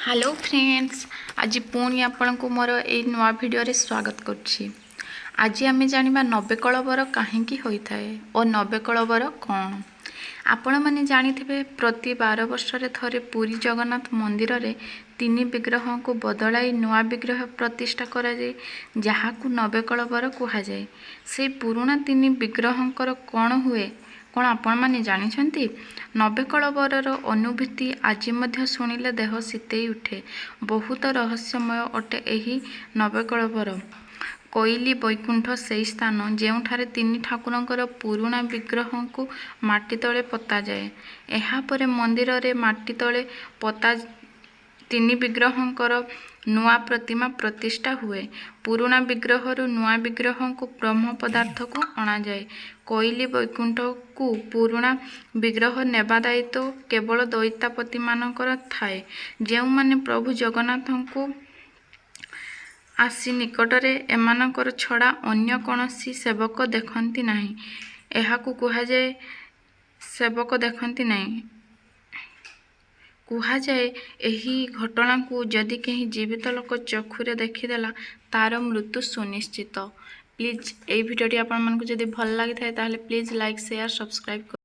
Hello friends, आज पुणी आपण को मोर ए नुआ भिडियो रे स्वागत करछि। आज आम जानिबा नवेकलवर कहीं होता है और नवेकलवर कौन। आपण मैंने जानिथिबे प्रति 12 वर्ष थरे पुरी जगन्नाथ मंदिर रे 3 विग्रह को बदलाई नुआ विग्रह प्रतिष्ठा करा जाए, जहाकू नवेकलवर कहा जाए। से पुराना 3 विग्रहंकर कौन हुए कौन आपण मैंने जानिछंती। नवेकलवर अनुभूति आज मध्य शुणिले देह शीतई उठे। बहुत रहस्यमय अटे एही नवेकलवर। कोइली बैकुंठ से स्थान जेउठारे 3 ठाकुरंकर पुराना विग्रह को माटी तले पता जाए। एहापरे मंदिर रे माटी तले पता 3 विग्रहंकर नुआ प्रतिमा प्रतिष्ठा हुए। पुराना विग्रह नुआ विग्रह को ब्रह्म पदार्थ को अणा जाए। कोइली बैकुंठ को पुराना विग्रह नेबा दायित्व केवल दैतापति मानकर थाए, जो माने प्रभु जगन्नाथ को आसी निकटरे एमानकर छड़ा अन्य कौनसी सेवक देखती नहीं। एहाकू कहा जाए सेवक देखती नहीं। कहा जाए यही घटना को जदि कहीं जीवित लोक चक्षुरे देखीदेला तार मृत्यु सुनिश्चित। प्लीज ये भिडियोटी आपण मानकु जदि भल लागि थाए ताहले प्लीज लाइक शेयर सब्सक्राइब कर।